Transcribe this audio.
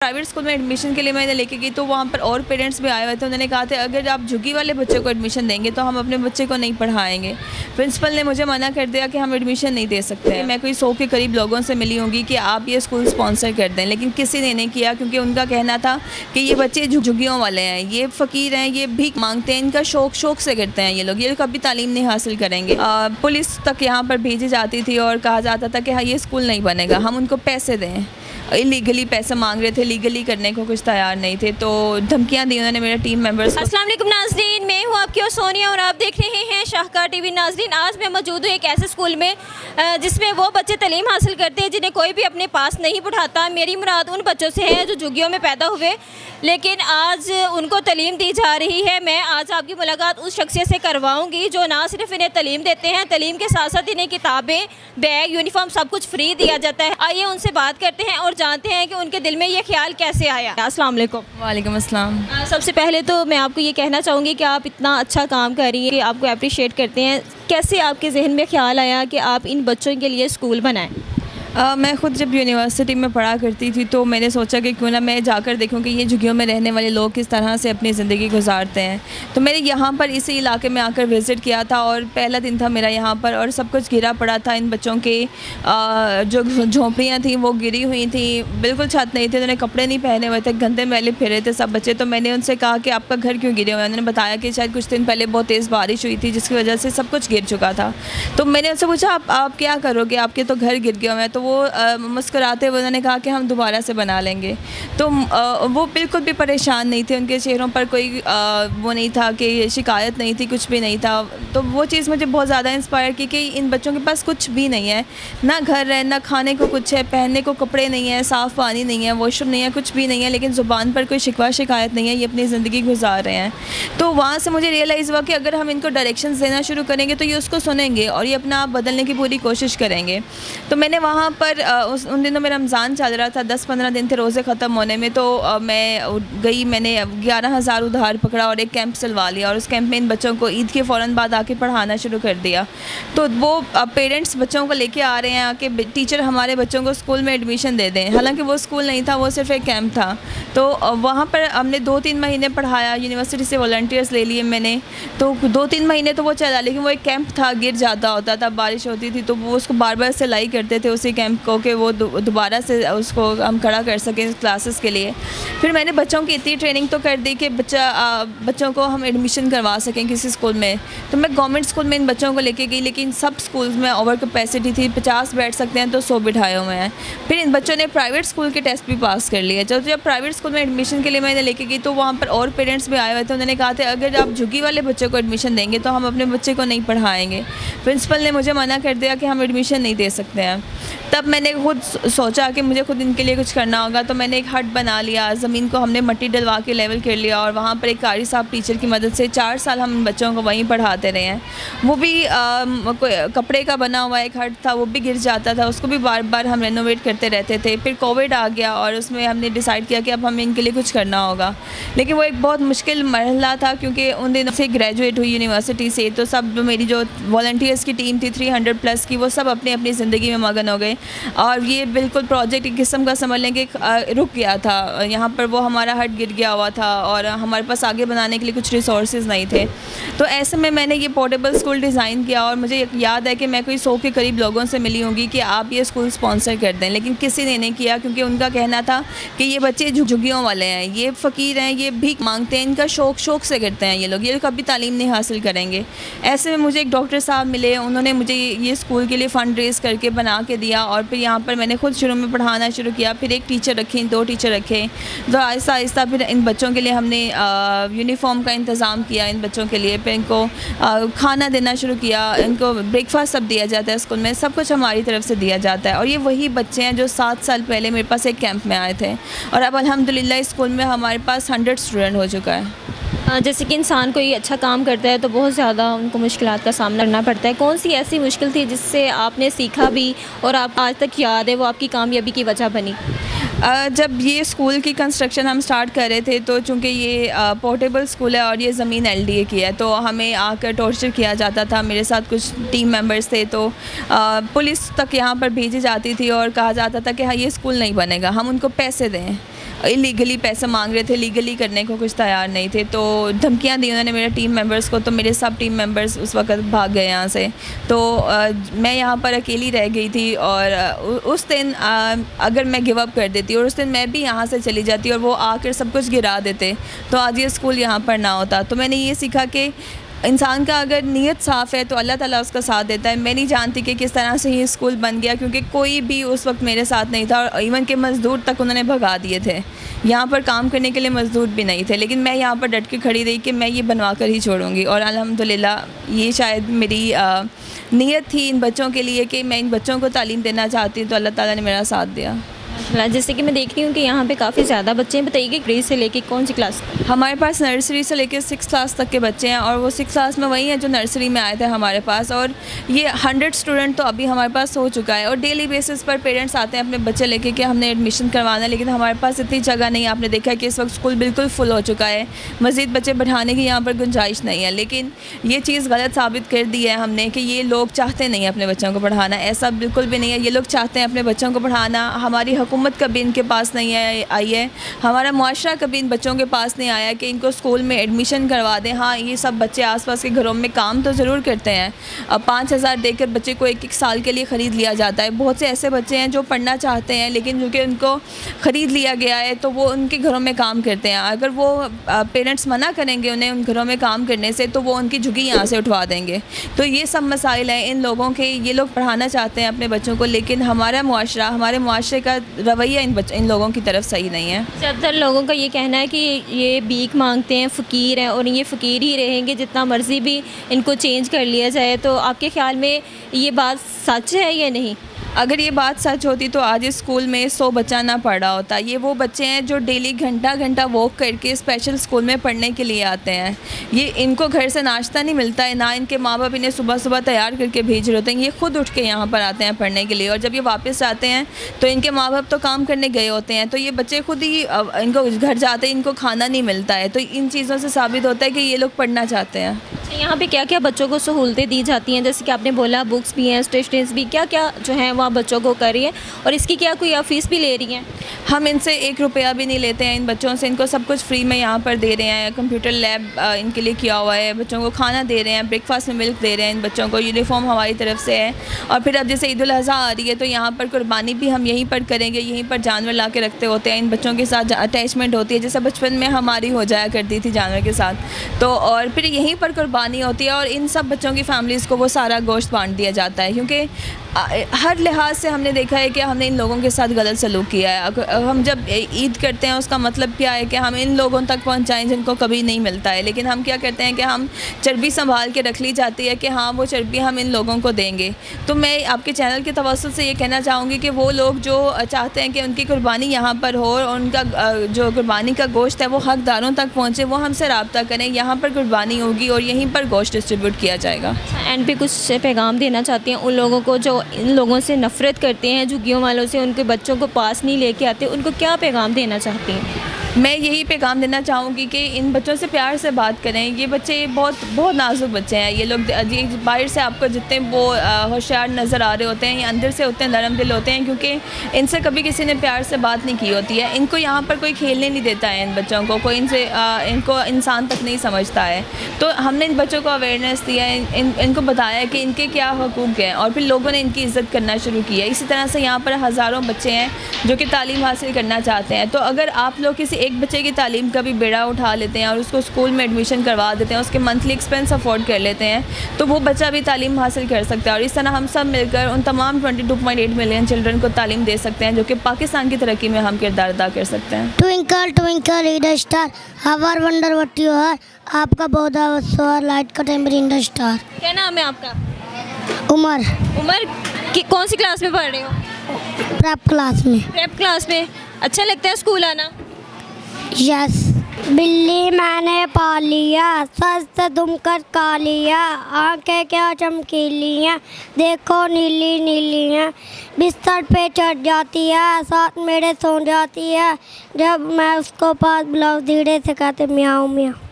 Private school में admission के लिए मैंने लेके गई तो वहाँ पर और पेरेंट्स भी आए हुए थे। उन्होंने कहा था अगर आप झुग्गी वाले बच्चे को एडमिशन देंगे तो हम अपने बच्चे को नहीं पढ़ाएंगे। प्रिंसिपल ने मुझे मना कर दिया कि हम एडमिशन नहीं दे सकते। मैं कोई 100 के करीब लोगों से मिली होंगी कि आप ये स्कूल स्पॉन्सर कर दें, लेकिन किसी ने नहीं किया क्योंकि उनका कहना था कि ये बच्चे झुग्गियों वाले हैं, ये फ़कीर हैं, ये भीख मांगते हैं, इनका शौक से करते हैं ये कभी तालीम नहीं हासिल करेंगे। पुलिस तक यहाँ पर भेजी जाती थी और कहा जाता था कि हाँ ये स्कूल नहीं बनेगा, हम उनको पैसे दें। इलीगली पैसे मांग रहे थे, लीगली करने को कुछ तैयार नहीं थे, तो धमकियां दी उन्होंने मेरे टीम मेंबर्स को। अस्सलाम वालेकुम नाज़रीन, मैं हूँ आपकी और सोनिया और आप देख रहे हैं शाहकार टीवी। नाज़रीन, आज मैं मौजूद हूँ एक ऐसे स्कूल में जिसमें वो बच्चे तालीम हासिल करते हैं जिन्हें कोई भी अपने पास नहीं बिठाता। मेरी मुराद उन बच्चों से है जो झुग्गियों में पैदा हुए लेकिन आज उनको तालीम दी जा रही है। मैं आज आपकी मुलाकात उस शख्सियत से करवाऊँगी जो ना सिर्फ इन्हें तालीम देते हैं, तालीम के साथ साथ इन्हें किताबें, बैग, यूनिफॉर्म सब कुछ फ्री दिया जाता है। आइए उनसे बात करते हैं और जानते हैं कि उनके दिल में ये ख्याल कैसे आया। अस्सलाम वालेकुम। वालेकुम अस्सलाम। सबसे पहले तो मैं आपको ये कहना चाहूँगी कि आप इतना अच्छा काम कर रही हैं, आपको अप्रिशिएट करते हैं। कैसे आपके जहन में ख्याल आया कि आप इन बच्चों के लिए स्कूल बनाएं? मैं ख़ुद जब यूनिवर्सिटी में पढ़ा करती थी तो मैंने सोचा कि क्यों ना मैं जाकर देखूं कि ये झुग्गियों में रहने वाले लोग किस तरह से अपनी ज़िंदगी गुजारते हैं। तो मैंने यहाँ पर इसी इलाके में आकर विज़िट किया था और पहला दिन था मेरा यहाँ पर और सब कुछ गिरा पड़ा था। इन बच्चों के जो झोंपड़ियाँ थी वो गिरी हुई थी, बिल्कुल छत नहीं थे, उन्होंने कपड़े नहीं पहने हुए थे, गंदे मैले फिरे थे सब बच्चे। तो मैंने उनसे कहा कि आपका घर क्यों गिरे हुए हैं? उन्होंने बताया कि शायद कुछ दिन पहले बहुत तेज़ बारिश हुई थी जिसकी वजह से सब कुछ गिर चुका था। तो मैंने उनसे पूछा आप क्या करोगे, आपके तो घर गिर गए हुए हैं? तो वो मुस्कुराते हुए उन्होंने कहा कि हम दोबारा से बना लेंगे। तो वो बिल्कुल भी परेशान नहीं थे, उनके चेहरों पर कोई वो नहीं था कि शिकायत नहीं थी, कुछ भी नहीं था। तो वो चीज़ मुझे बहुत ज़्यादा इंस्पायर की कि इन बच्चों के पास कुछ भी नहीं है, ना घर है, ना खाने को कुछ है, पहनने को कपड़े नहीं है, साफ़ पानी नहीं है, वॉशरूम नहीं है, कुछ भी नहीं है, लेकिन ज़ुबान पर कोई शिकवा शिकायत नहीं है, ये अपनी ज़िंदगी गुजार रहे हैं। तो वहाँ से मुझे रियलाइज़ हुआ कि अगर हम इनको डायरेक्शंस देना शुरू करेंगे तो ये उसको सुनेंगे और ये अपना आप बदलने की पूरी कोशिश करेंगे। तो मैंने वहाँ पर उन दिनों में रमज़ान चल रहा था, 10-15 दिन थे रोज़े ख़त्म होने में। तो मैं गई, मैंने 11,000 उधार पकड़ा और एक कैंप चलवा लिया और उस कैंप में इन बच्चों को ईद के फ़ौरन बाद आके पढ़ाना शुरू कर दिया। तो वो पेरेंट्स बच्चों को लेके आ रहे हैं कि टीचर हमारे बच्चों को स्कूल में एडमिशन दे दें। हालांकि वो स्कूल नहीं था, वो सिर्फ एक कैंप था। तो वहाँ पर हमने 2-3 महीने पढ़ाया, यूनिवर्सिटी से वॉलंटियर्स ले लिए मैंने। तो 2-3 महीने तो वो चला, लेकिन वो एक कैंप था, गिर जाता होता था, बारिश होती थी तो वो उसको बार बार सिलाई करते थे उसी कैंप को कि वो दोबारा से उसको हम खड़ा कर सकें क्लासेस के लिए। फिर मैंने बच्चों की इतनी ट्रेनिंग तो कर दी कि बच्चों को हम एडमिशन करवा सकें किसी स्कूल में। तो मैं गवर्नमेंट स्कूल में इन बच्चों को लेके गई, लेकिन सब स्कूल्स में ओवर कैपेसिटी थी, 50 बैठ सकते हैं तो 100 बिठाए हुए हैं। फिर इन बच्चों ने प्राइवेट स्कूल के टेस्ट भी पास कर लिए। जब प्राइवेट स्कूल में एडमिशन के लिए मैंने लेके गई तो वहाँ पर और पेरेंट्स भी आए हुए थे। उन्होंने कहा था अगर आप झुग्गी वाले बच्चे को एडमिशन देंगे तो हम अपने बच्चे को नहीं पढ़ाएंगे। प्रिंसिपल ने मुझे मना कर दिया कि हम एडमिशन नहीं दे सकते हैं। तब मैंने खुद सोचा कि मुझे खुद इनके लिए कुछ करना होगा। तो मैंने एक हट बना लिया, ज़मीन को हमने मिट्टी डलवा के लेवल कर लिया और वहाँ पर एक कारी साहब टीचर की मदद से 4 साल हम बच्चों को वहीं पढ़ाते रहे हैं। वो भी कपड़े का बना हुआ एक हट था, वो भी गिर जाता था, उसको भी बार बार हम रेनोवेट करते रहते थे। फिर कोविड आ गया और उसमें हमने डिसाइड किया कि अब हमें इनके लिए कुछ करना होगा। लेकिन वो एक बहुत मुश्किल मरहला था क्योंकि उन दिनों से ग्रेजुएट हुई यूनिवर्सिटी से, तो सब मेरी जो वॉलंटियर्स की टीम थी 300+ की, वो सब अपनी अपनी ज़िंदगी में मगन हो गए और ये बिल्कुल प्रोजेक्ट एक किस्म का समझ लें कि रुक गया था। यहाँ पर वो हमारा हट गिर गया हुआ था और हमारे पास आगे बनाने के लिए कुछ रिसोर्सेज नहीं थे। तो ऐसे में मैंने ये पोर्टेबल स्कूल डिज़ाइन किया और मुझे याद है कि मैं कोई 100 के करीब लोगों से मिली होंगी कि आप ये स्कूल स्पॉन्सर कर दें, लेकिन किसी ने नहीं किया क्योंकि उनका कहना था कि ये बच्चे झुग्गियों वाले हैं, ये फ़कीर हैं, ये भीख मांगते हैं, इनका शौक से करते हैं ये कभी तालीम नहीं हासिल करेंगे। ऐसे में मुझे एक डॉक्टर साहब मिले, उन्होंने मुझे ये स्कूल के लिए फ़ंड रेज़ करके बना के दिया और फिर यहाँ पर मैंने खुद शुरू में पढ़ाना शुरू किया। फिर एक टीचर रखी, 2 टीचर रखे, तो आहिस्ता आहिस्ता फिर इन बच्चों के लिए हमने यूनिफॉर्म का इंतज़ाम किया इन बच्चों के लिए। फिर इनको खाना देना शुरू किया, इनको ब्रेकफास्ट सब दिया जाता है स्कूल में, सब कुछ हमारी तरफ से दिया जाता है। और ये वही बच्चे हैं जो 7 साल पहले मेरे पास एक कैंप में आए थे और अब अल्हम्दुलिल्लाह इस स्कूल में हमारे पास 100 स्टूडेंट हो चुका है। जैसे कि इंसान कोई अच्छा काम करता है तो बहुत ज़्यादा उनको मुश्किलात का सामना करना पड़ता है। कौन सी ऐसी मुश्किल थी जिससे आपने सीखा भी और आप आज तक याद है, वो आपकी कामयाबी की वजह बनी? जब ये स्कूल की कंस्ट्रक्शन हम स्टार्ट कर रहे थे तो चूँकि ये पोर्टेबल स्कूल है और ये ज़मीन LDA की है, तो हमें आकर टॉर्चर किया जाता था। मेरे साथ कुछ टीम मेंबर्स थे, तो पुलिस तक यहाँ पर भेजी जाती थी और कहा जाता था कि हाँ ये स्कूल नहीं बनेगा, हम उनको पैसे दें। इलीगली पैसे मांग रहे थे, लीगली करने को कुछ तैयार नहीं थे। तो धमकियाँ दी उन्होंने मेरे टीम मेंबर्स को, तो मेरे सब टीम मेंबर्स उस वक्त भाग गए यहाँ से। तो मैं यहाँ पर अकेली रह गई थी और उस दिन अगर मैं गिव अप कर देती और उस दिन मैं भी यहाँ से चली जाती और वो आकर सब कुछ गिरा देते तो आज ये स्कूल यहाँ पर ना होता। तो मैंने ये सीखा कि इंसान का अगर नीयत साफ़ है तो अल्लाह ताला उसका साथ देता है। मैं नहीं जानती कि किस तरह से ये स्कूल बन गया, क्योंकि कोई भी उस वक्त मेरे साथ नहीं था और इवन के मज़दूर तक उन्होंने भगा दिए थे। यहाँ पर काम करने के लिए मज़दूर भी नहीं थे, लेकिन मैं यहाँ पर डट के खड़ी रही कि मैं ये बनवा कर ही छोड़ूंगी। और अल्हम्दुलिल्लाह ये शायद मेरी नीयत थी इन बच्चों के लिए कि मैं इन बच्चों को तालीम देना चाहती हूँ, तो अल्लाह ताला ने मेरा साथ दिया। जैसे कि मैं देख रही हूँ कि यहाँ पे काफ़ी ज़्यादा बच्चे हैं, बताइए कि ग्रेड से लेके कौन सी क्लास तक? हमारे पास नर्सरी से लेकर 6 क्लास तक के बच्चे हैं और वो 6 क्लास में वही हैं जो नर्सरी में आए थे हमारे पास। और ये 100 स्टूडेंट तो अभी हमारे पास हो चुका है और डेली बेसिस पर पेरेंट्स आते हैं अपने बच्चे लेके कि हमने एडमिशन करवाना है, लेकिन हमारे पास इतनी जगह नहीं है। आपने देखा है कि इस वक्त स्कूल बिल्कुल फुल हो चुका है, मज़ीद बच्चे बढ़ाने की यहाँ पर गुंजाइश नहीं है। लेकिन ये चीज़ गलत साबित कर दी है हमने कि ये लोग चाहते नहीं अपने बच्चों को पढ़ाना, ऐसा बिल्कुल भी नहीं है। ये लोग चाहते हैं अपने बच्चों को पढ़ाना। हमारी हुकूमत कभी इनके पास नहीं आई है, हमारा मुआशरा कभी इन बच्चों के पास नहीं आया कि इनको स्कूल में एडमिशन करवा दें। हाँ, ये सब बच्चे आसपास के घरों में काम तो ज़रूर करते हैं। अब 5,000 देकर बच्चे को 1-1 साल के लिए ख़रीद लिया जाता है। बहुत से ऐसे बच्चे हैं जो पढ़ना चाहते हैं, लेकिन क्योंकि उनको ख़रीद लिया गया है तो वो उनके घरों में काम करते हैं। अगर वो पेरेंट्स मना करेंगे उन्हें उन घरों में काम करने से तो वो उनकी झुग्गी यहाँ से उठवा देंगे। तो ये सब मसाइल हैं इन लोगों के। ये लोग पढ़ाना चाहते हैं अपने बच्चों को, लेकिन हमारा मुआशरा, हमारे मुआशरे का रवैया इन लोगों की तरफ सही नहीं है। ज़्यादातर लोगों का ये कहना है कि ये भीख मांगते हैं, फ़कीर हैं और ये फ़कीर ही रहेंगे जितना मर्ज़ी भी इनको चेंज कर लिया जाए। तो आपके ख़्याल में ये बात सच है या नहीं? अगर ये बात सच होती तो आज इस स्कूल में 100 बच्चा ना पढ़ रहा होता। ये वो बच्चे हैं जो डेली घंटा वॉक करके स्पेशल स्कूल में पढ़ने के लिए आते हैं। ये इनको घर से नाश्ता नहीं मिलता है, ना इनके माँ बाप इन्हें सुबह तैयार करके भेज रहे होते हैं। ये खुद उठ के यहाँ पर आते हैं पढ़ने के लिए और जब ये वापस आते हैं तो इनके माँ बाप तो काम करने गए होते हैं। तो ये बच्चे खुद ही इनको घर जाते हैं, इनको खाना नहीं मिलता है। तो इन चीज़ों से साबित होता है कि ये लोग पढ़ना चाहते हैं। यहाँ पे क्या क्या बच्चों को सहूलतें दी जाती हैं? जैसे कि आपने बोला बुक्स भी हैं, स्टेशनरीज भी, क्या क्या जो है वहाँ बच्चों को कर रही है और इसकी क्या कोई आप फीस भी ले रही हैं? हम इनसे 1 रुपया भी नहीं लेते हैं इन बच्चों से। इनको सब कुछ फ्री में यहाँ पर दे रहे हैं। कंप्यूटर लैब इनके लिए किया हुआ है, बच्चों को खाना दे रहे हैं, ब्रेकफास्ट में मिल्क दे रहे हैं इन बच्चों को, यूनिफॉर्म हमारी तरफ से है। और फिर अब जैसे ईद उल अज़हा आ रही है तो यहाँ पर कुर्बानी भी हम यहीं पर करेंगे, यहीं पर जानवर ला के रखते होते हैं। इन बच्चों के साथ अटैचमेंट होती है जैसे बचपन में हमारी हो जाया करती थी जानवर के साथ। तो और फिर यहीं पर कुर्बानी होती है और इन सब बच्चों की फैमिलीज़ को वो सारा गोश्त बांट दिया जाता है, क्योंकि हर लिहाज से हमने देखा है कि हमने इन लोगों के साथ गलत सलूक किया है। हम जब ईद करते हैं उसका मतलब क्या है कि हम इन लोगों तक पहुंचाएं जिनको कभी नहीं मिलता है, लेकिन हम क्या करते हैं कि हम चर्बी संभाल के रख ली जाती है कि हाँ वो चर्बी हम इन लोगों को देंगे। तो मैं आपके चैनल के तवस्सुल से ये कहना चाहूँगी कि वो लोग जो चाहते हैं कि उनकी कुर्बानी यहाँ पर हो और उनका जो कुर्बानी का गोश्त है वो हकदारों तक पहुँचे, वो हमसे रब्ता करें। यहाँ पर कुर्बानी होगी और यहीं पर गोश्त डिस्ट्रीब्यूट किया जाएगा। एंड पे कुछ पैगाम देना चाहती हैं उन लोगों को जो इन लोगों से नफ़रत करते हैं, झुग्गियों वालों से, उनके बच्चों को पास नहीं लेके आते, उनको क्या पैगाम देना चाहती हैं? मैं यही पैगाम देना चाहूँगी कि इन बच्चों से प्यार से बात करें। ये बच्चे बहुत नाजुक बच्चे हैं। ये लोग ये बाहर से आपको जितने वो होशियार नज़र आ रहे होते हैं, ये अंदर से उतने नरम दिल होते हैं, क्योंकि इनसे कभी किसी ने प्यार से बात नहीं की होती है। इनको यहाँ पर कोई खेलने नहीं देता है, इन बच्चों को कोई इनको इंसान तक नहीं समझता है। तो हमने इन बच्चों को अवेयरनेस दिया है, इनको बताया कि इनके क्या हकूक़ हैं और फिर लोगों ने इनकी इज़्ज़त करना शुरू की है। इसी तरह से यहाँ पर हज़ारों बच्चे हैं जो कि तालीम हासिल करना चाहते हैं। तो अगर आप लोग किसी एक बच्चे की तालीम का भी बेड़ा उठा लेते हैं और उसको स्कूल में एडमिशन करवा देते हैं, उसके मंथली एक्सपेंस अफोर्ड कर लेते हैं, तो वो बच्चा भी तालीम हासिल कर सकता है। और इस तरह हम सब मिलकर उन तमाम 22.8 मिलियन चिल्ड्रन को तालीम दे सकते हैं, जो कि पाकिस्तान की तरक्की में हम किरदार अदा कर सकते हैं। Twinkle twinkle little star how I wonder what you are, आपका बहुत बहुत लाइट का टेम्पर इन द स्टार। क्या नाम है आपका? उमर। उमर कौन सी क्लास में पढ़ रहे हो? प्रेप क्लास में। प्रेप क्लास में। अच्छा लगता है स्कूल आना? यस। बिल्ली मैंने पा लिया, सच से तुम कर का लिया, आंखें क्या चमकीलियाँ, देखो नीली नीलियाँ, बिस्तर पे चढ़ जाती है, साथ मेरे सो जाती है, जब मैं उसको पास बुलाऊं धीरे से कहते म्याऊं म्याऊं।